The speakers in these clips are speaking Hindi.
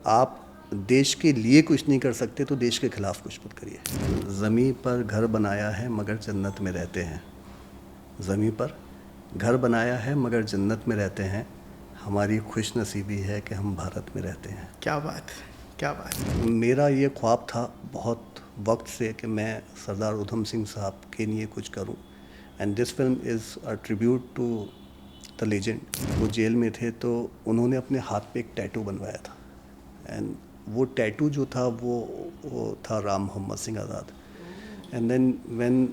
आप देश के लिए कुछ नहीं कर सकते तो देश के खिलाफ कुछ मत करिए। ज़मीं पर घर बनाया है मगर जन्नत में रहते हैं। ज़मीं पर घर बनाया है मगर जन्नत में रहते हैं। हमारी खुश नसीबी है कि हम भारत में रहते हैं। क्या बात, क्या बात। मेरा ये ख्वाब था बहुत वक्त से कि मैं सरदार उधम सिंह साहब के लिए कुछ करूं। And this film is a tribute to the legend. वो जेल में थे तो उन्होंने अपने हाथ पे एक टैटू बनवाया था। एंड वो टैटू जो था वो था Ram Mohammad Singh Azad. And then when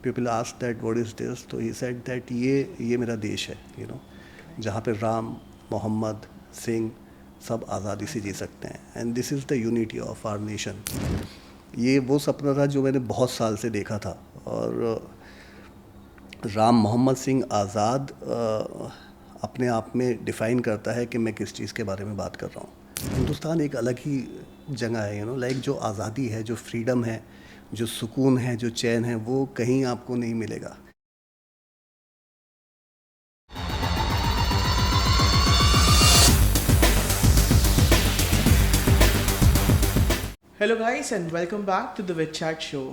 people asked that what is this, तो ही सेड दैट ये मेरा देश है, जहाँ पे राम मोहम्मद सिंह सब आज़ादी से जी सकते हैं। And this is the unity of our nation. ये वो सपना था जो मैंने बहुत साल से देखा था। और राम मोहम्मद सिंह आज़ाद अपने आप में डिफ़ाइन करता है कि मैं किस चीज़ के बारे में बात कर रहा हूँ। हिंदुस्तान एक अलग ही जगह है, लाइक जो आज़ादी है, जो फ्रीडम है, जो सुकून है, जो चैन है, वो कहीं आपको नहीं मिलेगा। Hello, guys, and welcome back to the With Chat Show.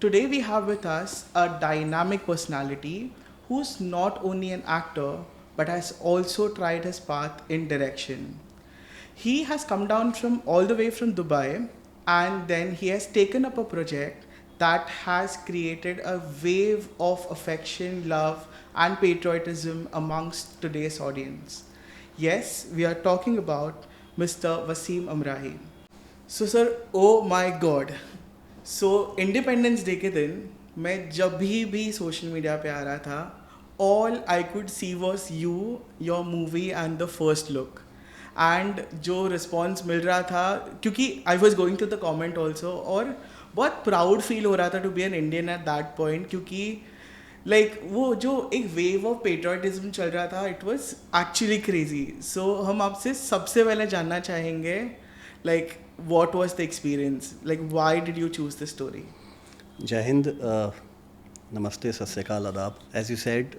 Today, we have with us a dynamic personality who's not only an actor but has also tried his path in direction. He has come down from all the way from Dubai, and then he has taken up a project that has created a wave of affection, love, and patriotism amongst today's audience. Yes, we are talking about Mr. Wasim Amrahi. So sir, oh my God, so independence day के दिन मैं जब भी सोशल मीडिया पे आ रहा था, all I could see was you, your movie and the first look. And जो रिस्पॉन्स मिल रहा था, क्योंकि I was going to the comment also, और बहुत प्राउड फील हो रहा था to be an Indian at that point, क्योंकि वो जो एक वेव ऑफ पेट्रियटिज्म चल रहा था, इट वॉज एक्चुअली क्रेजी। सो हम आपसे सबसे पहले जानना चाहेंगे, what was the experience? Why did you choose this story? जय हिंद, नमस्ते, सत श्री अकाल, आदाब। As you said,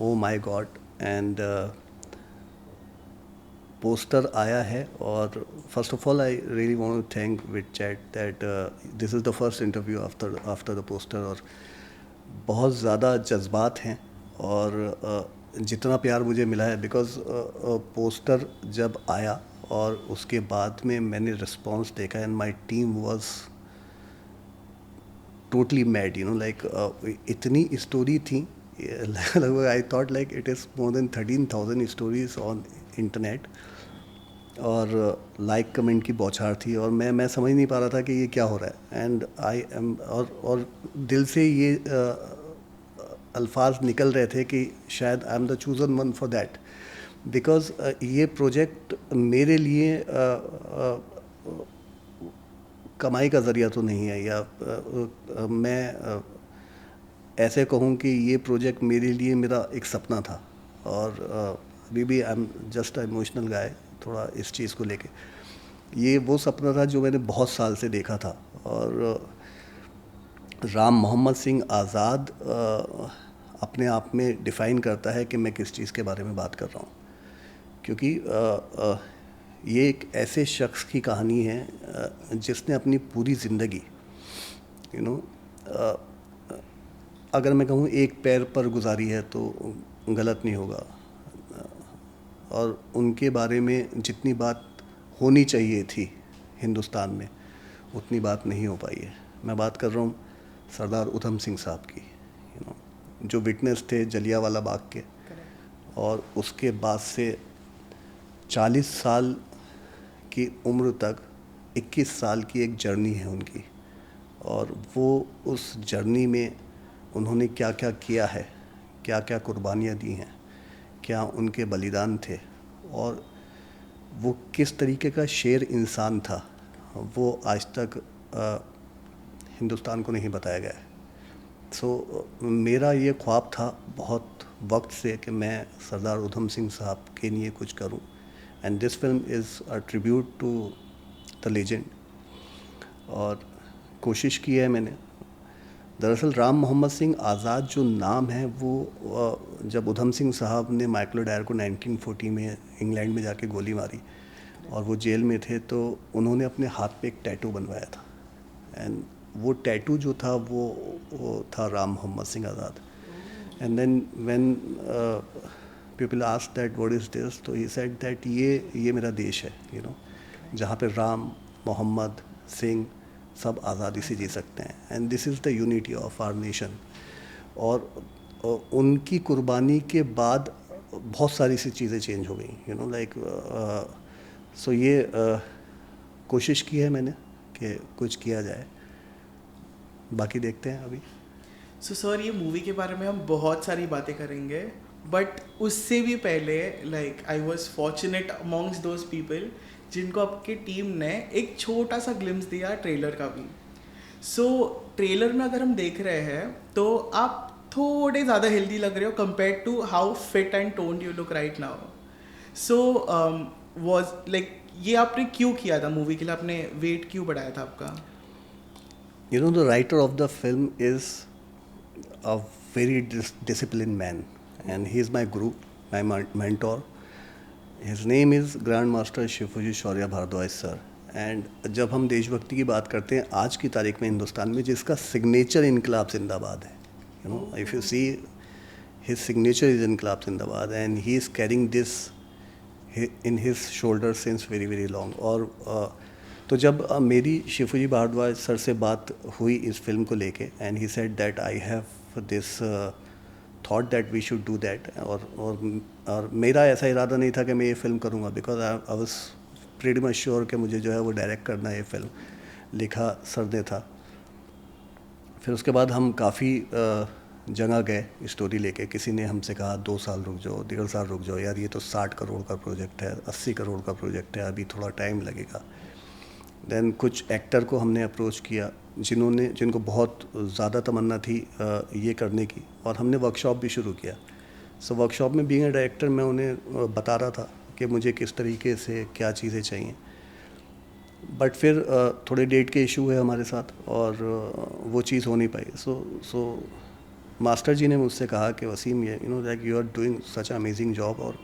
oh my god, and poster आया है। और first of all I really want to thank with chat that this is the first interview after the poster. और बहुत ज़्यादा जज्बात हैं और जितना प्यार मुझे मिला है, बिकॉज़ पोस्टर जब आया और उसके बाद में मैंने रिस्पॉन्स देखा, and my team was totally mad, इतनी स्टोरी थी लगभग। I thought like it is more than 13,000 stories on internet, और लाइक कमेंट की बौछार थी, और मैं समझ नहीं पा रहा था कि ये क्या हो रहा है। एंड आई एम और दिल से ये अल्फाज निकल रहे थे कि शायद I am the chosen one for that, because ये प्रोजेक्ट मेरे लिए कमाई का ज़रिया तो नहीं है, या मैं ऐसे कहूँ कि ये प्रोजेक्ट मेरे लिए मेरा एक सपना था। और अभी भी आई एम जस्ट इमोशनल गाय थोड़ा इस चीज़ को लेके। ये वो सपना था जो मैंने बहुत साल से देखा था। और राम मोहम्मद सिंह आज़ाद अपने आप में डिफ़ाइन करता है कि मैं किस चीज़ के बारे में बात कर रहा हूँ, क्योंकि ये एक ऐसे शख्स की कहानी है जिसने अपनी पूरी ज़िंदगी, अगर मैं कहूँ एक पैर पर गुजारी है तो गलत नहीं होगा। और उनके बारे में जितनी बात होनी चाहिए थी हिंदुस्तान में, उतनी बात नहीं हो पाई है। मैं बात कर रहा हूँ सरदार उधम सिंह साहब की, जो विटनेस थे जलियांवाला बाग के। और उसके बाद से 40 साल की उम्र तक 21 साल की एक जर्नी है उनकी। और वो उस जर्नी में उन्होंने क्या क्या किया है, क्या क्या कुर्बानियाँ दी हैं, क्या उनके बलिदान थे, और वो किस तरीके का शेर इंसान था, वो आज तक हिंदुस्तान को नहीं बताया गया है। सो मेरा ये ख्वाब था बहुत वक्त से कि मैं सरदार उधम सिंह साहब के लिए कुछ करूं। And this film is a tribute to the legend. और कोशिश की है मैंने। दरअसल राम मोहम्मद सिंह आज़ाद जो नाम है वो जब उधम सिंह साहब ने माइकल ओडायर को 1940 में इंग्लैंड में जाके गोली मारी, और वो जेल में थे, तो उन्होंने अपने हाथ पे एक टैटू बनवाया था, एंड वो टैटू जो था वो था Ram Mohammad Singh Azad. And then when people asked that what is this, तो ही सेड दैट ये मेरा देश है, जहाँ पे राम, मोहम्मद, सिंह सब आज़ादी से जी सकते हैं, and this is the unity of our nation. और उनकी कुर्बानी के बाद बहुत सारी सी चीज़ें चेंज हो गई, लाइक सो ये कोशिश की है मैंने कि कुछ किया जाए, बाकी देखते हैं अभी. सो सर, ये मूवी के बारे में हम बहुत सारी बातें करेंगे, बट उससे भी पहले like I was fortunate amongst those people जिनको आपकी टीम ने एक छोटा सा ग्लिम्स दिया ट्रेलर का भी. सो ट्रेलर में अगर हम देख रहे हैं तो आप थोड़े ज़्यादा हेल्दी लग रहे हो compare to how fit and toned you look right now. So was like ये आपने क्यों किया था मूवी के लिए, आपने वेट क्यों बढ़ाया था आपका? The writer of the film is a very disciplined man, and he is my guru, my mentor. His name is Grandmaster Shifuji Shaurya Bhardwaj sir. And जब हम देशभक्ति की बात करते हैं आज की तारीख में हिंदुस्तान में, जिसका सिग्नेचर इनकलाब जिंदाबाद है, if you see his signature is इनकलाब जिंदाबाद, and he is carrying this in his shoulder since very very long. और तो जब मेरी शिफूजी भारद्वाज सर से बात हुई इस फिल्म को लेके, and he said that I have this thought that we should do that, और मेरा ऐसा इरादा नहीं था कि मैं ये फिल्म करूँगा, because I was pretty much sure कि मुझे जो है वो डायरेक्ट करना है. ये फिल्म लिखा सर ने था. फिर उसके बाद हम काफ़ी जगह गए स्टोरी लेके. किसी ने हमसे कहा 2 साल रुक जाओ, 1.5 साल रुक जाओ, यार ये तो 60 करोड़ का प्रोजेक्ट है, 80 करोड़ का प्रोजेक्ट है, अभी थोड़ा टाइम लगेगा. देन कुछ एक्टर को हमने अप्रोच किया जिनको बहुत ज़्यादा तमन्ना थी ये करने की, और हमने वर्कशॉप भी शुरू किया. सो वर्कशॉप में बीइंग अ डायरेक्टर मैं उन्हें बता रहा था कि मुझे किस तरीके से क्या चीज़ें चाहिए. बट फिर थोड़े डेट के इशू है हमारे साथ, और वो चीज़ हो नहीं पाई. सो मास्टर जी ने मुझसे कहा कि वसीम, ये like you are doing such amazing job, और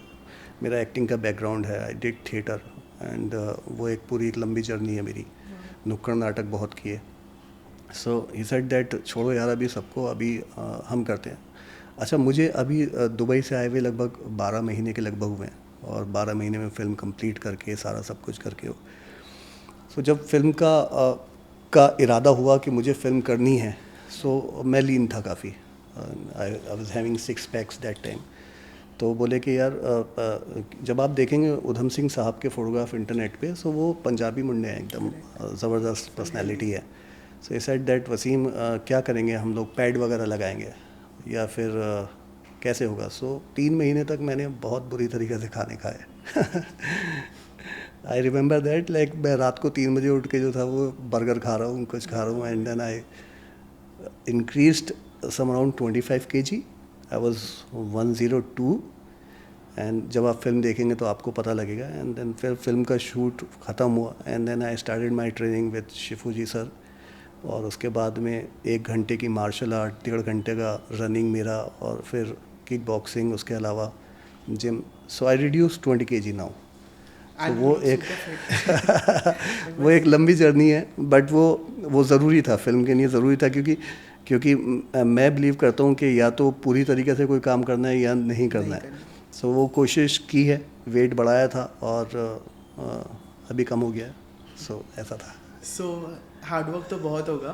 मेरा एक्टिंग का बैकग्राउंड है, आई डिड थिएटर, एंड वो एक पूरी एक लंबी जर्नी है मेरी. नुक्कड़ नाटक बहुत किए. सो ही सेड दैट छोड़ो यार अभी सबको, अभी हम करते हैं. अच्छा, मुझे अभी दुबई से आए हुए लगभग 12 महीने के लगभग हुए हैं, और 12 महीने में फ़िल्म कंप्लीट करके सारा सब कुछ करके हो. सो जब फिल्म का इरादा हुआ कि मुझे फ़िल्म करनी है, सो मैं लीन था काफ़ी. I was having 6 PACS that time. तो बोले कि यार जब आप देखेंगे उधम सिंह साहब के फ़ोटोग्राफ इंटरनेट पे, सो वो पंजाबी मुंडे हैं, एकदम ज़बरदस्त पर्सनैलिटी है. सो ये सेड दैट वसीम क्या करेंगे हम लोग, पैड वगैरह लगाएंगे या फिर कैसे होगा. सो 3 महीने तक मैंने बहुत बुरी तरीके से खाने खाए. आई रिमेंबर दैट, लाइक मैं रात को 3 बजे उठ के जो था वो बर्गर खा रहा हूँ, कुछ खा रहा हूँ, and then I increased some around 25 kg. I was 102, and जब आप फिल्म देखेंगे तो आपको पता लगेगा. एंड देन फिर फिल्म का शूट ख़त्म हुआ, and then I started my training with Shifuji sir. और उसके बाद में 1 घंटे की मार्शल आर्ट, 1.5 घंटे का रनिंग मेरा, और फिर किक बॉक्सिंग, उसके अलावा जिम. सो आई रिड्यूस 20 kg नाउ. तो वो एक वो एक लंबी जर्नी है, बट वो ज़रूरी था, फिल्म के लिए ज़रूरी था, क्योंकि मैं बिलीव करता हूँ कि या तो पूरी तरीके से कोई काम करना है या नहीं करना है. सो वो कोशिश की है, वेट बढ़ाया था, और अभी कम हो गया है. सो ऐसा था. सो हार्डवर्क तो बहुत होगा.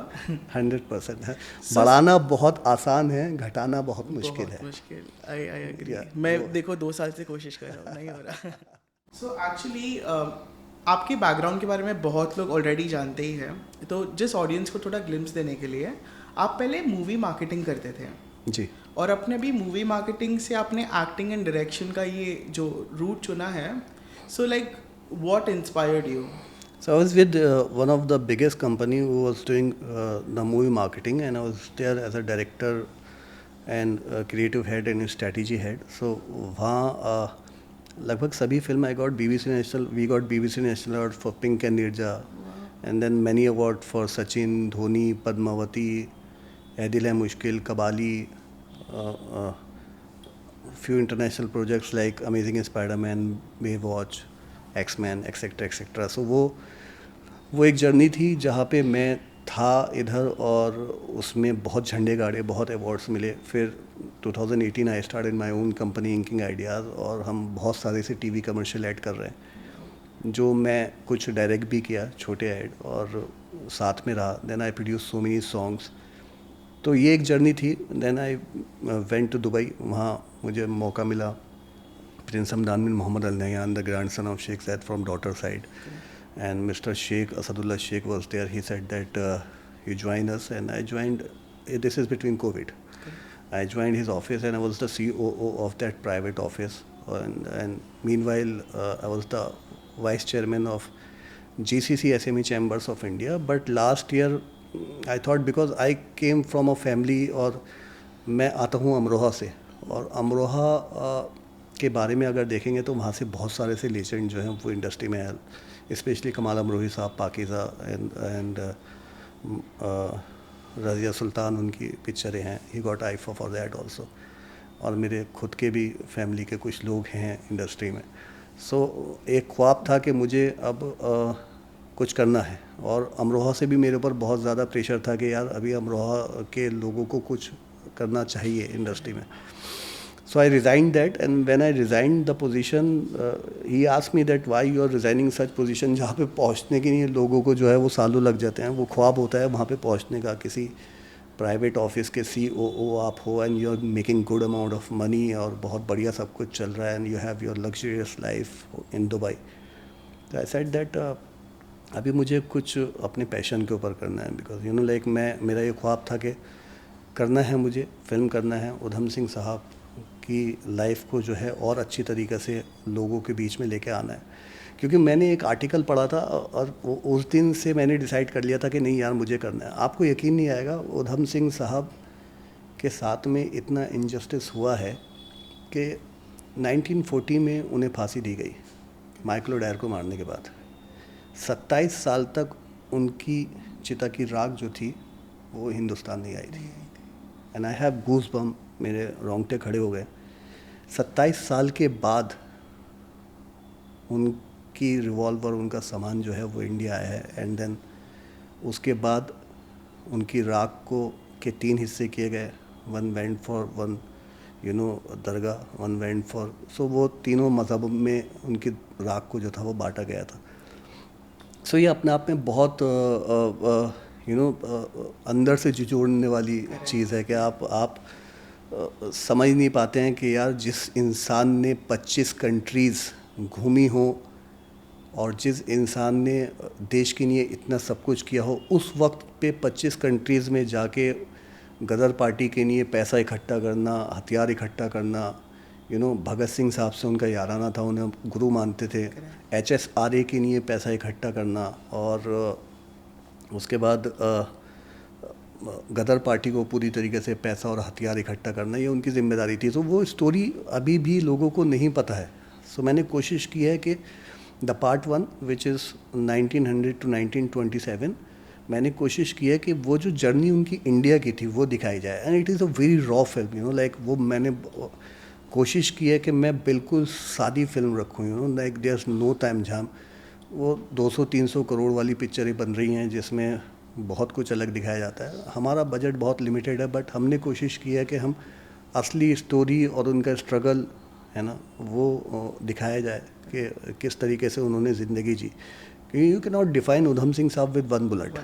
100% है. बढ़ाना बहुत आसान है, घटाना बहुत मुश्किल है. I agree. मैं देखो 2 साल से कोशिश कर रहा हूँ, नहीं हो रहा. सो एक्चुअली आपके बैकग्राउंड के बारे में बहुत लोग ऑलरेडी जानते ही हैं, तो जिस ऑडियंस को थोड़ा ग्लिम्स देने के लिए, आप पहले मूवी मार्केटिंग करते थे जी, और अपने भी मूवी मार्केटिंग से आपने एक्टिंग एंड डायरेक्शन का ये जो रूट चुना है. So like what inspired you? So I was with one of the biggest company who was doing the movie marketing, and I was there as a director and creative head and strategy head. So वहाँ लगभग सभी film I got BBC National, we got BBC National Award for Pink and Nirja, and then many award for Sachin, Dhoni, Padmavati, Ae Dil Hai Mushkil, Kabali, few international projects like Amazing Spider-Man, Baywatch, X Men etcetera etcetera. So वो एक जर्नी थी जहाँ पे मैं था इधर, और उसमें बहुत झंडे गाड़े, बहुत अवार्ड्स मिले। फिर 2018 I started my own company inking ideas, और हम बहुत सारे से टीवी कमर्शियल ऐड कर रहे हैं, जो मैं कुछ डायरेक्ट भी किया, छोटे ऐड, और साथ में रहा। Then I produce so many songs. तो ये एक जर्नी थी। Then I went to Dubai, वहाँ मुझे मौका मिला। Prince Hamdan bin Mohammed Al Nahyan, the grand son of Sheikh Zayed from daughter side, and Mr. Sheikh Asadullah Sheikh was there. He said that you join us, and I joined. This is between COVID. I joined his office, and I was the COO of that private office. And meanwhile, I was the vice chairman of GCC SME Chambers of India. But last year, I thought, because I came from a family, और मैं आता हूँ अमरोहा से, और अमरोहा के बारे में अगर देखेंगे तो वहाँ से बहुत सारे से लेजेंड जो हैं वो इंडस्ट्री में है, स्पेशली कमाल अमरोही साहब, पाकीज़ा एंड रज़िया सुल्तान, उनकी पिक्चरें हैं। He got IIFA for that also. और मेरे खुद के भी फैमिली के कुछ लोग हैं इंडस्ट्री में। सो एक ख्वाब था कि मुझे अब कुछ करना है, और अमरोहा से भी मेरे ऊपर बहुत ज़्यादा प्रेशर था कि यार अभी अमरोहा के लोगों को कुछ करना चाहिए इंडस्ट्री में। So I resigned that, and when I resigned the position, he asked me that why you are resigning such position, जहाँ पे पहुँचने के लिए लोगों को जो है वो सालों लग जाते हैं। वो ख्वाब होता है वहाँ पे पहुँचने का, किसी प्राइवेट ऑफिस के COO आप हो, and you are making good amount of money, और बहुत बढ़िया सब कुछ चल रहा है, and you have your luxurious life in Dubai. तो आई सेड दैट अभी मुझे कुछ अपने पैशन के ऊपर करना है, बिकॉज लाइक मेरा ये ख्वाब था कि करना है, मुझे फिल्म करना है, उधम सिंह साहब की लाइफ को जो है और अच्छी तरीक़े से लोगों के बीच में लेके आना है। क्योंकि मैंने एक आर्टिकल पढ़ा था, और उस दिन से मैंने डिसाइड कर लिया था कि नहीं यार मुझे करना है। आपको यकीन नहीं आएगा, उधम सिंह साहब के साथ में इतना इनजस्टिस हुआ है कि 1940 में उन्हें फांसी दी गई माइकल ओडायर को मारने के बाद। 27 साल तक उनकी चिता की राख जो थी वो हिंदुस्तान नहीं आई थी। And I have goose bump, मेरे रोंगटे खड़े हो गए। 27 साल के बाद उनकी रिवॉल्वर, उनका सामान जो है वो इंडिया आया है। एंड देन उसके बाद उनकी राख को के 3 हिस्से किए गए। One went for one dargah, one went for, so वो तीनों मज़हब में उनकी राख को जो था वो बांटा गया था। सो ये अपने आप में बहुत अंदर से झिझोड़ने वाली चीज़ है कि आप समझ नहीं पाते हैं कि यार जिस इंसान ने 25 कंट्रीज़ घूमी हो, और जिस इंसान ने देश के लिए इतना सब कुछ किया हो, उस वक्त पे 25 कंट्रीज़ में जाके गदर पार्टी के लिए पैसा इकट्ठा करना, हथियार इकट्ठा करना, भगत सिंह साहब से उनका याराना था, उन्हें गुरु मानते थे। HSRA के लिए पैसा इकट्ठा करना, और उसके बाद गदर पार्टी को पूरी तरीके से पैसा और हथियार इकट्ठा करना, ये उनकी ज़िम्मेदारी थी। तो वो स्टोरी अभी भी लोगों को नहीं पता है। सो मैंने कोशिश की है कि the part 1 which is 1900 to 1927, मैंने कोशिश की है कि वो जो जर्नी उनकी इंडिया की थी वो दिखाई जाए। And it is a very raw film, like वो मैंने कोशिश की है कि मैं बिल्कुल सादी फिल्म रखूँ, like there is no time झाम। वो 200-300 करोड़ वाली पिक्चरें बन रही हैं जिसमें बहुत कुछ अलग दिखाया जाता है। हमारा बजट बहुत लिमिटेड है, बट हमने कोशिश की है कि हम असली स्टोरी और उनका स्ट्रगल है ना वो दिखाया जाए कि किस तरीके से उन्होंने ज़िंदगी जी। क्योंकि you can not define Udham Singh साहब विद वन बुलेट।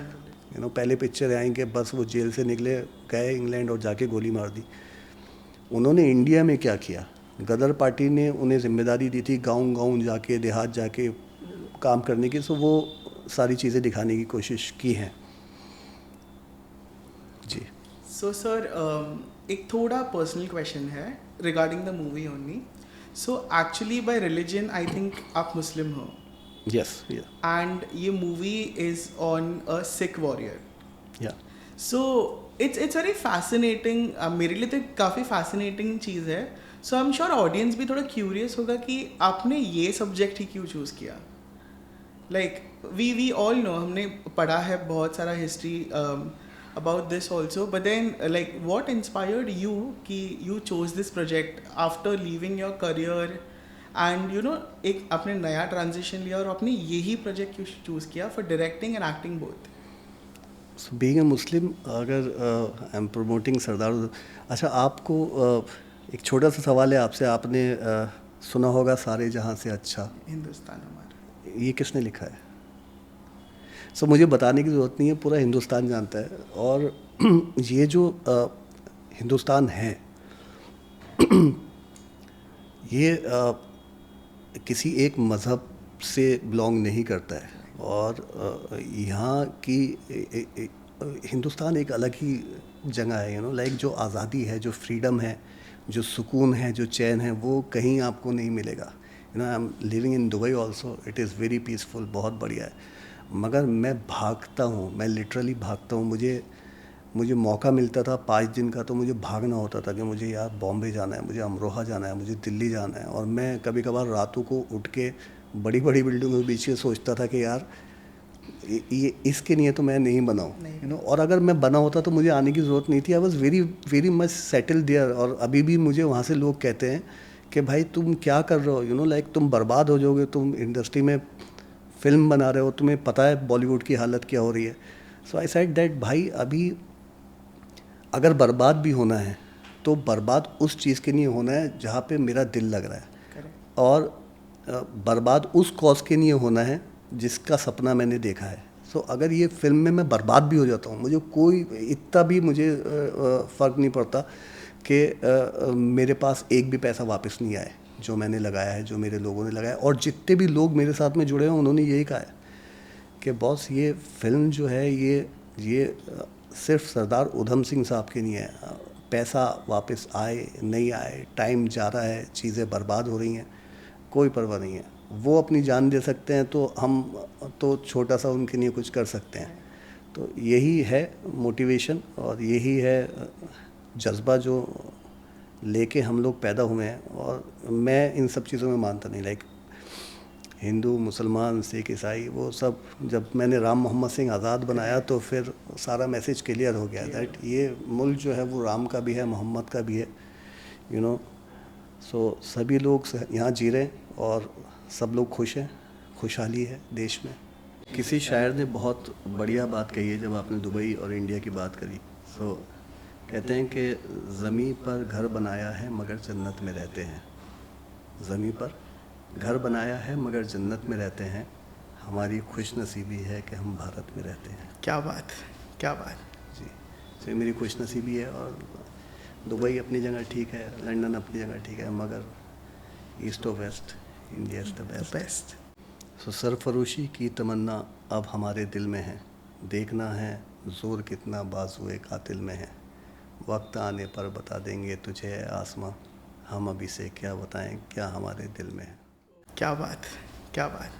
पहले पिक्चर आएंगे बस वो जेल से निकले, गए इंग्लैंड और जाके गोली मार दी। उन्होंने इंडिया में क्या किया, गदर पार्टी ने उन्हें जिम्मेदारी दी थी गाँव जाके, देहात जाके काम करने की। सो वो सारी चीज़ें दिखाने की कोशिश की हैं जी। सो सर एक थोड़ा पर्सनल क्वेश्चन है regarding the movie only. So actually bye religion I think आप मुस्लिम हो। यस। एंड ये movie is on a Sikh warrior. या सो इट्स वेरी फैसिनेटिंग। मेरे लिए तो काफ़ी फैसिनेटिंग चीज़ है। So I am sure audience भी थोड़ा क्यूरियस होगा कि आपने ये सब्जेक्ट ही क्यों चूज़ किया। लाइक वी ऑल नो, हमने पढ़ा है बहुत सारा history about this also, but then like what inspired you कि you chose this project after leaving your career and you know एक आपने नया ट्रांजिशन लिया और आपने यही प्रोजेक्ट चूज़ किया for directing and acting both. So being a Muslim, अगर आई एम प्रमोटिंग सरदार. अच्छा, आपको एक छोटा सा सवाल है आपसे. आपने सुना होगा सारे जहां से अच्छा, हिंदुस्तान हमारा. ये किसने लिखा है? सो मुझे बताने की ज़रूरत नहीं है, पूरा हिंदुस्तान जानता है. और ये जो हिंदुस्तान है ये किसी एक मज़हब से बिलोंग नहीं करता है. और यहाँ की हिंदुस्तान एक अलग ही जगह है. लाइक जो आज़ादी है, जो फ्रीडम है, जो सुकून है, जो चैन है, वो कहीं आपको नहीं मिलेगा. I am living in Dubai also. It is very peaceful, बहुत बढ़िया है. मगर मैं भागता हूँ, मैं लिटरली भागता हूँ. मुझे मौका मिलता था 5 दिन का, तो मुझे भागना होता था कि मुझे यार बॉम्बे जाना है, मुझे अमरोहा जाना है, मुझे दिल्ली जाना है. और मैं कभी कभार रातों को उठ के बड़ी बड़ी बिल्डिंगों के बीच में सोचता था कि यार ये इसके लिए तो मैं नहीं बनाऊँ. और अगर मैं बना होता तो मुझे आने की ज़रूरत नहीं थी. I was very very much settle there. और अभी भी मुझे वहाँ से लोग कहते हैं कि भाई तुम क्या कर रहे हो, लाइक तुम बर्बाद हो जाओगे, तुम इंडस्ट्री में फिल्म बना रहे हो, तुम्हें पता है बॉलीवुड की हालत क्या हो रही है. सो आई सेड दैट भाई अभी अगर बर्बाद भी होना है तो बर्बाद उस चीज़ के लिए होना है जहाँ पे मेरा दिल लग रहा है. Correct. और बर्बाद उस कॉज के लिए होना है जिसका सपना मैंने देखा है. सो अगर ये फिल्म में मैं बर्बाद भी हो जाता हूँ, मुझे कोई इतना भी मुझे फ़र्क नहीं पड़ता कि मेरे पास एक भी पैसा वापस नहीं आए जो मैंने लगाया है, जो मेरे लोगों ने लगाया. और जितने भी लोग मेरे साथ में जुड़े हैं उन्होंने यही कहा है कि बॉस ये फिल्म जो है ये सिर्फ सरदार उधम सिंह साहब के नहीं है. पैसा वापस आए नहीं आए, टाइम जा रहा है, चीज़ें बर्बाद हो रही हैं, कोई परवाह नहीं है. वो अपनी जान दे सकते हैं तो हम तो छोटा सा उनके लिए कुछ कर सकते हैं. तो यही है मोटिवेशन और यही है जज्बा जो लेके हम लोग पैदा हुए हैं. और मैं इन सब चीज़ों में मानता नहीं. लाइक हिंदू, मुसलमान, सिख, ईसाई, वो सब जब मैंने राम मोहम्मद सिंह आज़ाद बनाया तो फिर सारा मैसेज क्लियर हो गया दैट ये मुल्क जो है वो राम का भी है, मोहम्मद का भी है. सो सभी लोग यहाँ जी रहे हैं और सब लोग खुश हैं, खुशहाली है देश में. किसी शायर ने बहुत बढ़िया बात कही है जब आपने दुबई और इंडिया की बात करी. सो कहते हैं कि ज़मीं पर घर बनाया है मगर जन्नत में रहते हैं. ज़मीं पर घर बनाया है मगर जन्नत में रहते हैं. हमारी खुश नसीबी है कि हम भारत में रहते हैं. क्या बात, क्या बात. जी, तो मेरी खुश नसीबी है. और दुबई अपनी जगह ठीक है, लंदन अपनी जगह ठीक है, मगर ईस्ट और west India is the best. So सरफरोशी की तमन्ना अब हमारे दिल में है. देखना है ज़ोर कितना बाजुए कातिल में है. वक्त आने पर बता देंगे तुझे है आसमां, हम अभी से क्या बताएं क्या हमारे दिल में है. क्या बात, क्या बात.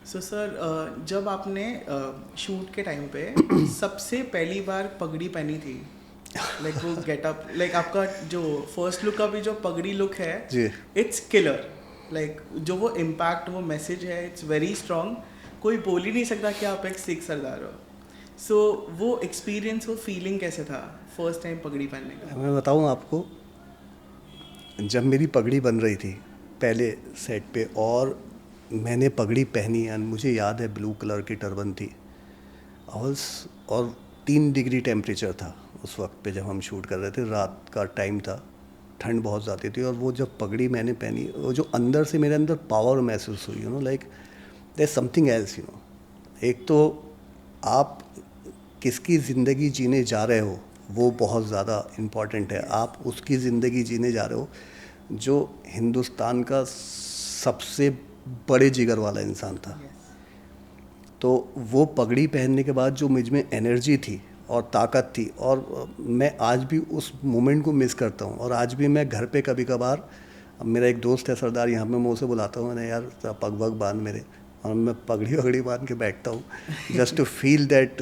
सो सर, जब आपने शूट के टाइम पे सबसे पहली बार पगड़ी पहनी थी, लाइक वो गेटअप, लाइक आपका जो फर्स्ट लुक का भी जो पगड़ी लुक है, जी, इट्स किलर. लाइक जो वो इम्पैक्ट, वो मैसेज है, इट्स वेरी स्ट्रॉन्ग. कोई बोल ही नहीं सकता कि आप एक सिख सरदार हो. सो वो एक्सपीरियंस, वो फीलिंग कैसे था फर्स्ट टाइम पगड़ी पहनने का? मैं बताऊं आपको, जब मेरी पगड़ी बन रही थी पहले सेट पे और मैंने पगड़ी पहनी एंड मुझे याद है ब्लू कलर की टर्बन थी और 3 डिग्री टेम्परेचर था उस वक्त पे जब हम शूट कर रहे थे. रात का टाइम था, ठंड बहुत ज़्यादा थी. और वो जब पगड़ी मैंने पहनी, वो जो अंदर से मेरे अंदर पावर महसूस हुई, लाइक देयर समथिंग एल्स. एक तो आप किसकी ज़िंदगी जीने जा रहे हो वो बहुत ज़्यादा इम्पॉर्टेंट है. आप उसकी ज़िंदगी जीने जा रहे हो जो हिंदुस्तान का सबसे बड़े जिगर वाला इंसान था. तो वो पगड़ी पहनने के बाद जो मुझ में एनर्जी थी और ताकत थी, और मैं आज भी उस मोमेंट को मिस करता हूँ. और आज भी मैं घर पे कभी कभार, मेरा एक दोस्त है सरदार, यहाँ पे मैं उसे बुलाता हूँ, मैंने यार पग वग बांध मेरे, और मैं पगड़ी वगड़ी बांध के बैठता हूँ just to feel that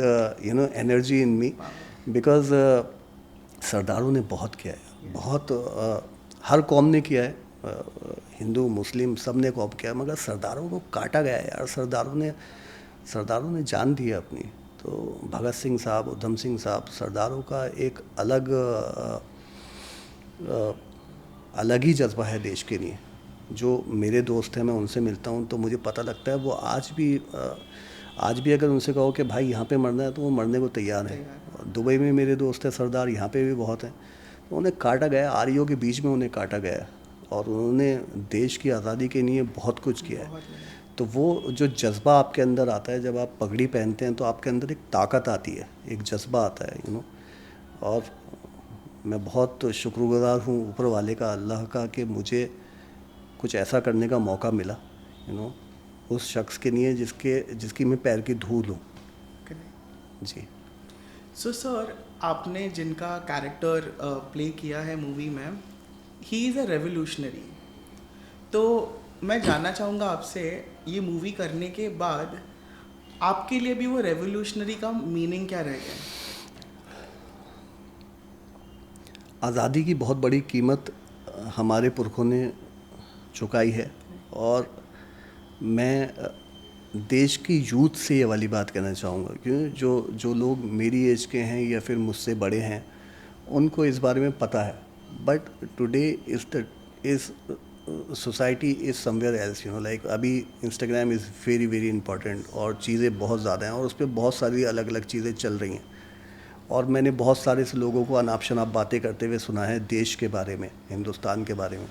energy in me. Because सरदारों ने बहुत किया है, बहुत हर कौम ने किया है, हिंदू मुस्लिम सब ने कॉप किया, मगर सरदारों को काटा गया है यार. सरदारों ने जान दी है अपनी. तो भगत सिंह साहब, उधम सिंह साहब, सरदारों का एक अलग ही जज्बा है देश के लिए. जो मेरे दोस्त हैं मैं उनसे मिलता हूँ तो मुझे पता लगता है वो आज भी अगर उनसे कहो कि भाई यहाँ पे मरना है तो वो मरने को तैयार हैं। दुबई में मेरे दोस्त हैं सरदार, यहाँ पे भी बहुत हैं। तो उन्हें काटा गया, आर्यों के बीच में उन्हें काटा गया और उन्होंने देश की आज़ादी के लिए बहुत कुछ किया है। तो वो जो जज्बा आपके अंदर आता है जब आप पगड़ी पहनते हैं तो आपके अंदर एक ताकत आती है, एक जज्बा आता है, और मैं बहुत शुक्रगुज़ार हूँ ऊपर वाले का, अल्लाह का, कि मुझे कुछ ऐसा करने का मौका मिला, उस शख्स के लिए जिसकी मैं पैर की धूल हूँ। जी। सो सर, आपने जिनका कैरेक्टर प्ले किया है मूवी में, ही इज़ अ रेवोल्यूशनरी। तो मैं जानना चाहूँगा आपसे, ये मूवी करने के बाद आपके लिए भी वो रेवोल्यूशनरी का मीनिंग क्या रह गया? आज़ादी की बहुत बड़ी कीमत हमारे पुरखों ने चुकाई है और मैं देश की यूथ से ये वाली बात कहना चाहूँगा, क्योंकि जो लोग मेरी एज के हैं या फिर मुझसे बड़े हैं उनको इस बारे में पता है, but today is society is somewhere else, like अभी Instagram is very very important और चीज़ें बहुत ज़्यादा हैं और उस पर बहुत सारी अलग अलग चीज़ें चल रही हैं और मैंने बहुत सारे से लोगों को अनाप शनाप बातें करते हुए सुना है देश के बारे में, हिंदुस्तान के बारे में।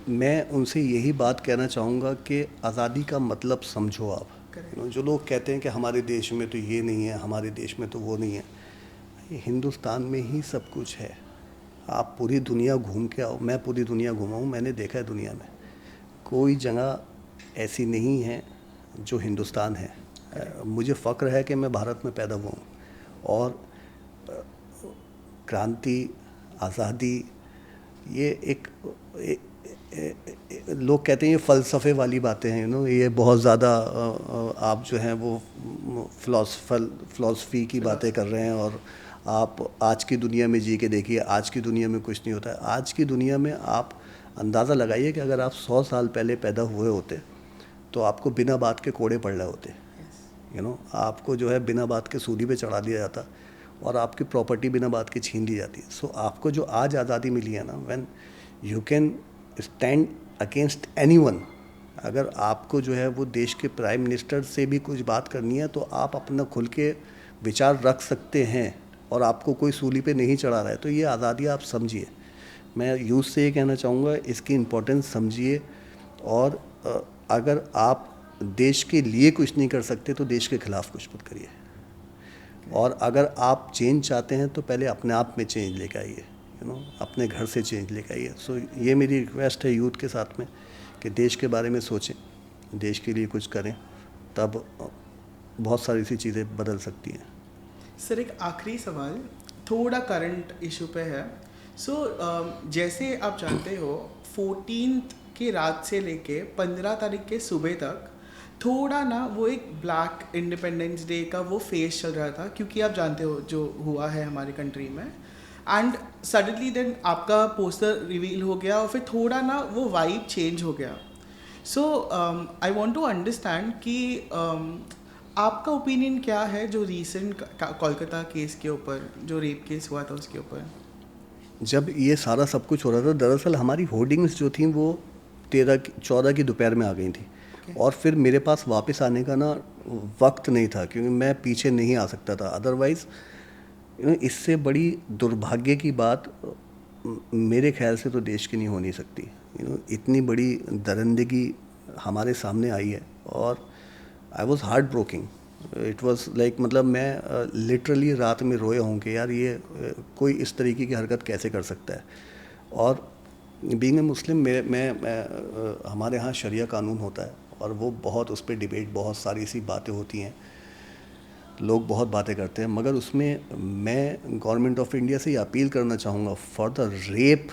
मैं उनसे यही बात कहना चाहूँगा कि आज़ादी का मतलब समझो आप। जो लोग कहते हैं कि हमारे देश में तो ये नहीं है, हमारे देश में तो वो नहीं है, हिंदुस्तान में ही सब कुछ है। आप पूरी दुनिया घूम के आओ, मैं पूरी दुनिया घूमा हूँ, मैंने देखा है दुनिया में कोई जगह ऐसी नहीं है जो हिंदुस्तान है। मुझे फ़ख्र है कि मैं भारत में पैदा हुआ हूँ और क्रांति, आज़ादी, ये एक लोग कहते हैं ये फ़लसफ़े वाली बातें हैं, ये बहुत ज़्यादा आप जो हैं वो फ़िलासफ़ी की बातें कर रहे हैं और आप आज की दुनिया में जी के देखिए, आज की दुनिया में कुछ नहीं होता है। आज की दुनिया में आप अंदाज़ा लगाइए कि अगर आप 100 साल पहले पैदा हुए होते तो आपको बिना बात के कोड़े पड़ रहे होते, आपको जो है बिना बात के सूली पे चढ़ा दिया जाता और आपकी प्रॉपर्टी बिना बात के छीन ली जाती। सो आपको जो आज आज़ादी मिली है ना, when you can stand against anyone, अगर आपको जो है वो देश के प्राइम मिनिस्टर से भी कुछ बात करनी है तो आप अपना खुल के विचार रख सकते हैं और आपको कोई सूली पे नहीं चढ़ा रहा है। तो ये आज़ादी आप समझिए। मैं यूथ से ये कहना चाहूँगा, इसकी इम्पोर्टेंस समझिए और अगर आप देश के लिए कुछ नहीं कर सकते तो देश के ख़िलाफ़ कुछ मत करिए और अगर आप चेंज चाहते हैं तो पहले अपने आप में चेंज लेकर आइए, अपने घर से चेंज लेकर आइए। सो ये मेरी रिक्वेस्ट है यूथ के साथ में कि देश के बारे में सोचें, देश के लिए कुछ करें, तब बहुत सारी सी चीज़ें बदल सकती हैं। सर, एक आखिरी सवाल थोड़ा करंट इशू पे है। सो जैसे आप जानते हो 14th की रात से लेके 15 तारीख के सुबह तक थोड़ा ना वो एक ब्लैक इंडिपेंडेंस डे का वो फेस चल रहा था, क्योंकि आप जानते हो जो हुआ है हमारी कंट्री में, एंड सडनली देन आपका पोस्टर रिवील हो गया और फिर थोड़ा ना वो वाइब चेंज हो गया। सो आई वांट टू अंडरस्टैंड कि आपका ओपिनियन क्या है जो रीसेंट कोलकाता केस के ऊपर, जो रेप केस हुआ था उसके ऊपर? जब ये सारा सब कुछ हो रहा था, दरअसल हमारी होर्डिंग्स जो थी वो 14 की दोपहर में आ गई थी और फिर मेरे पास वापस आने का ना वक्त नहीं था, क्योंकि मैं पीछे नहीं आ सकता था। अदरवाइज़ इससे बड़ी दुर्भाग्य की बात मेरे ख्याल से तो देश की नहीं हो नहीं सकती। इतनी बड़ी दरिंदगी हमारे सामने आई है और I was heart broking. It was like, मतलब मैं लिटरली रात में रोया हूँ कि यार ये कोई इस तरीके की हरकत कैसे कर सकता है। और बीइंग ए मुस्लिम, हमारे यहाँ शरिया कानून होता है और वो बहुत, उस पर डिबेट, बहुत सारी सी बातें होती हैं, लोग बहुत बातें करते हैं, मगर उसमें मैं गवर्नमेंट ऑफ इंडिया से ये अपील करना चाहूँगा फॉर द रेप,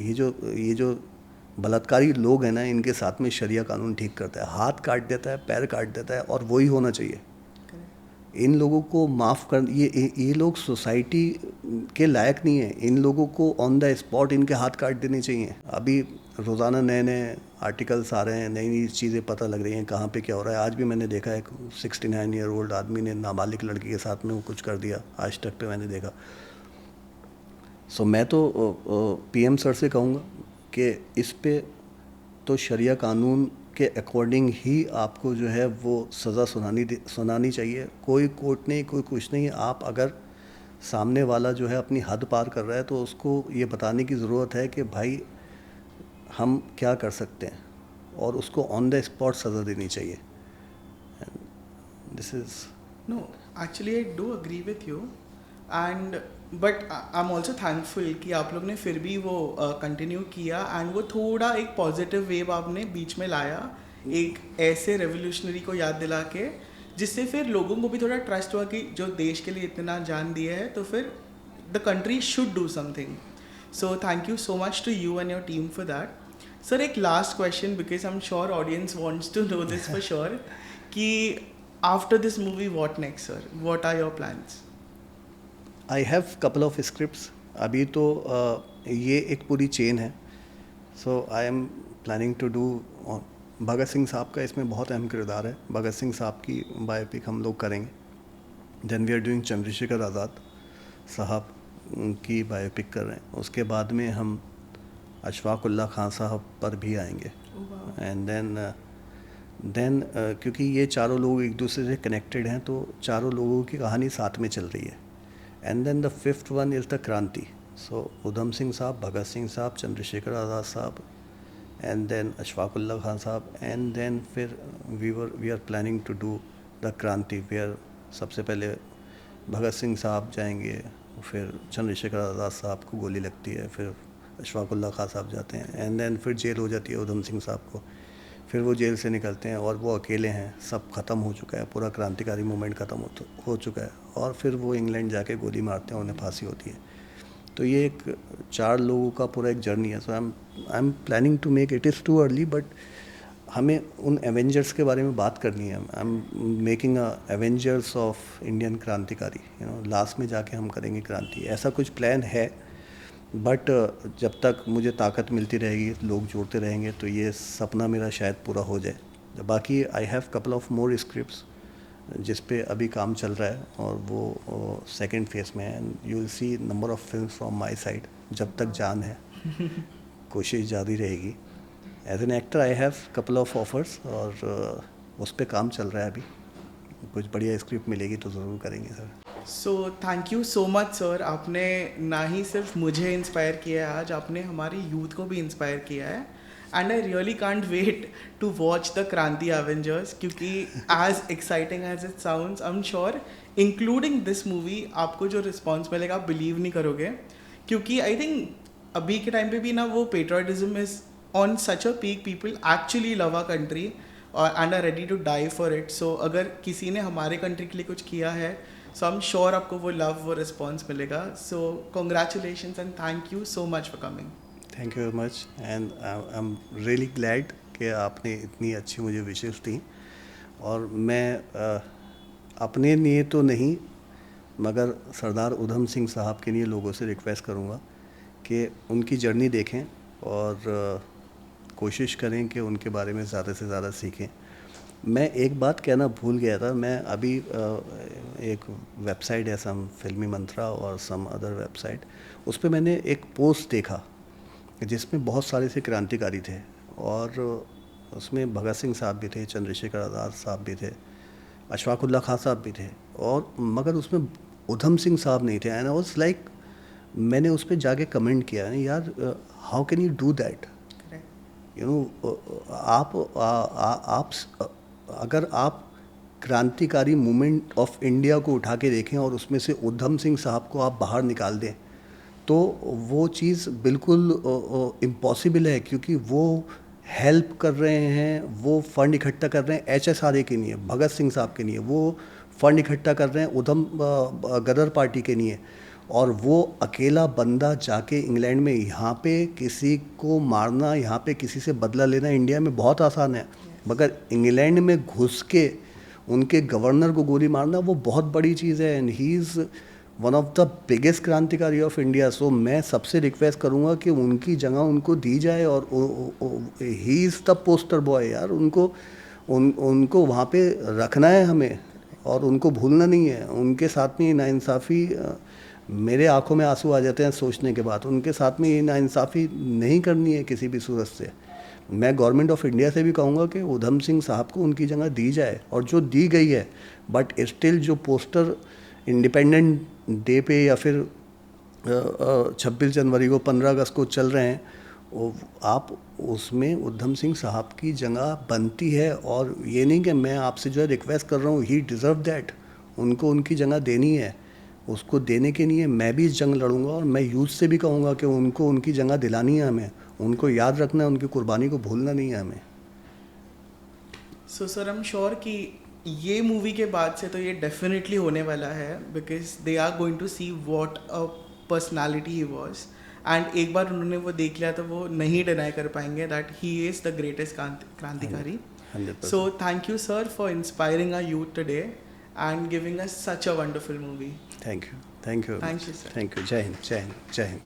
ये जो बलात्कारी लोग हैं ना, इनके साथ में शरिया कानून ठीक करता है, हाथ काट देता है, पैर काट देता है और वही होना चाहिए। इन लोगों को माफ़ कर, ये लोग सोसाइटी के लायक नहीं है। इन लोगों को ऑन द स्पॉट इनके हाथ काट देने चाहिए। अभी रोज़ाना नए नए आर्टिकल्स आ रहे हैं, नई नई चीज़ें पता लग रही हैं कहाँ पे क्या हो रहा है। आज भी मैंने देखा एक 69 ईयर ओल्ड आदमी ने नाबालिग लड़की के साथ में वो कुछ कर दिया, आज तक पे मैंने देखा। सो मैं तो पीएम सर से कहूँगा कि इस पे तो शरिया कानून के अकॉर्डिंग ही आपको जो है वो सज़ा सुनानी चाहिए। कोई कोर्ट नहीं, कोई कुछ नहीं। आप अगर सामने वाला जो है अपनी हद पार कर रहा है तो उसको ये बताने की ज़रूरत है कि भाई हम क्या कर सकते हैं, और उसको ऑन द स्पॉट सज़ा देनी चाहिए। This is No, actually I do agree with you, and but I'm also thankful कि आप लोग ने फिर भी वो कंटिन्यू किया, एंड वो थोड़ा एक पॉजिटिव वेव आपने बीच में लाया, एक ऐसे रेवोल्यूशनरी को याद दिला के, जिससे फिर लोगों को भी थोड़ा ट्रस्ट हुआ कि जो देश के लिए इतना जान दिया है तो फिर the country should do something. So thank you so much to you and your team for that. Sir एक last question, because I am sure audience wants to know this for sure, कि after this movie what next, sir? What are your plans? I have couple of scripts. अभी तो ये एक पूरी चेन है. So I am planning to do. Bhagat Singh sahab का इसमें बहुत अहम किरदार है. भगत सिंह साहब की बायोपिक हम लोग करेंगे. Then we are doing Chandrashekhar Azad sahab की बायोपिक कर रहे हैं. उसके बाद में हम अशफाक उल्लाह खान साहब पर भी आएंगे. एंड देन क्योंकि ये चारों लोग एक दूसरे से कनेक्टेड हैं, तो चारों लोगों की कहानी साथ में चल रही है. And then the fifth one is the Kranti. So Udham Singh साहब, भगत सिंह साहब, चंद्रशेखर आज़ाद साहब, एंड देन अशफाक उल्लाह खान साहब. एंड देन फिर we are planning to do the Kranti, where सबसे पहले भगत सिंह साहब जाएंगे, फिर चंद्रशेखर आज़ाद साहब को गोली लगती है, फिर अशफाक उल्लाह खान साहब जाते हैं, एंड देन फिर जेल हो जाती है उधम सिंह साहब को. फिर वो जेल से निकलते हैं और वो अकेले हैं. सब ख़त्म हो चुका है, पूरा क्रांतिकारी मूवमेंट ख़त्म हो चुका है, और फिर वो इंग्लैंड जाके गोली मारते हैं, उन्हें फांसी होती है. तो ये एक 4 लोगों का पूरा एक जर्नी है. So I am planning to make. It is too early, but हमें उन एवेंजर्स के बारे में बात करनी है. I am making a Avengers of Indian krantikari. Last में जाके हम करेंगे क्रांति. ऐसा कुछ प्लान है, बट जब तक मुझे ताकत मिलती रहेगी, लोग जोड़ते रहेंगे, तो ये सपना मेरा शायद पूरा हो जाए. बाकी आई have couple of more scripts जिस पे अभी काम चल रहा है, और वो सेकंड फेज में है. And you will see number of film from my side. जब तक जान है कोशिश जारी रहेगी. As an actor I have couple of offers, और उस पर काम चल रहा है अभी. कुछ बढ़िया स्क्रिप्ट मिलेगी तो ज़रूर करेंगे sir. So thank you so much sir. आपने ना ही सिर्फ मुझे इंस्पायर किया है आज, आपने हमारी यूथ को भी इंस्पायर किया है. And I really can't wait to watch the Kranti Avengers, क्योंकि as exciting as it sounds, I am sure including this movie आपको जो रिस्पॉन्स मिलेगा आप बिलीव नहीं करोगे. क्योंकि आई थिंक अभी के टाइम पे भी ना वो patriotism is on such a peak. People actually love a country and are ready to die for it. So अगर किसी ने हमारे कंट्री के लिए कुछ किया है, सो आई एम श्योर आपको वो लव, वो रिस्पॉन्स मिलेगा. सो congratulations and thank you so much for coming. Thank you very much. And I am really glad कि आपने इतनी अच्छी मुझे विशेष दी. और मैं अपने लिए तो नहीं, मगर सरदार उधम सिंह साहब के लिए लोगों से रिक्वेस्ट करूँगा कि उनकी जर्नी देखें, और कोशिश करें कि उनके बारे में ज़्यादा से ज़्यादा सीखें. मैं एक बात कहना भूल गया था. मैं अभी एक वेबसाइट है, सम फिल्मी मंत्रा और सम अदर वेबसाइट, उस पर मैंने एक पोस्ट देखा जिसमें बहुत सारे से क्रांतिकारी थे, और उसमें भगत सिंह साहब भी थे, चंद्रशेखर आज़ाद साहब भी थे, अशफाक उल्लाह खान साहब भी थे, और मगर उसमें उधम सिंह साहब नहीं थे. एंड आई वाज लाइक, मैंने उस पर जाके कमेंट किया, यार how can you do that. आप अगर आप क्रांतिकारी मूवमेंट ऑफ इंडिया को उठा के देखें और उसमें से उधम सिंह साहब को आप बाहर निकाल दें, तो वो चीज़ बिल्कुल इम्पॉसिबल है. क्योंकि वो हेल्प कर रहे हैं, वो फंड इकट्ठा कर रहे हैं HSRA के लिए, भगत सिंह साहब के लिए. वो फंड इकट्ठा कर रहे हैं उधम गदर पार्टी के लिए. और वो अकेला बंदा जाके इंग्लैंड में यहाँ पे किसी को मारना, यहाँ पे किसी से बदला लेना इंडिया में बहुत आसान है, मगर इंग्लैंड में घुस के उनके गवर्नर को गोली मारना वो बहुत बड़ी चीज़ है. And he is one of the biggest क्रांतिकारी ऑफ इंडिया. सो मैं सबसे रिक्वेस्ट करूँगा कि उनकी जगह उनको दी जाए, और he is the poster boy यार. उनको वहाँ पे रखना है हमें, और उनको भूलना नहीं है. उनके साथ में नाइंसाफ़ी मेरे आंखों में आंसू आ जाते हैं सोचने के बाद। उनके साथ में ये नाइंसाफ़ी नहीं करनी है किसी भी सूरत से। मैं गवर्नमेंट ऑफ इंडिया से भी कहूँगा कि उधम सिंह साहब को उनकी जगह दी जाए, और जो दी गई है, बट स्टिल जो पोस्टर इंडिपेंडेंट डे पे या फिर 26 जनवरी को, 15 अगस्त को चल रहे हैं, आप उसमें उधम सिंह साहब की जगह बनती है। और ये नहीं कि मैं आपसे जो है रिक्वेस्ट कर रहा हूँ, ही डिज़र्व दैट, उनको उनकी जगह देनी है। उसको देने के लिए मैं भी इस जंग लड़ूंगा, और मैं यूथ से भी कहूँगा कि उनको उनकी जगह दिलानी है हमें, उनको याद रखना है, उनकी कुर्बानी को भूलना नहीं है हमें। So sir, I am sure कि ये मूवी के बाद से तो ये डेफिनेटली होने वाला है, because they are going to see what a personality he was, and एक बार उन्होंने वो देख लिया तो वो नहीं डिनाई कर पाएंगे that he is the greatest क्रांतिकारी। 100%। So thank you, sir, for inspiring our youth today and giving us such a wonderful movie. Thank you, thank you, Thank you, sir. Thank you. जय हिंद, जय हिंद, जय हिंद।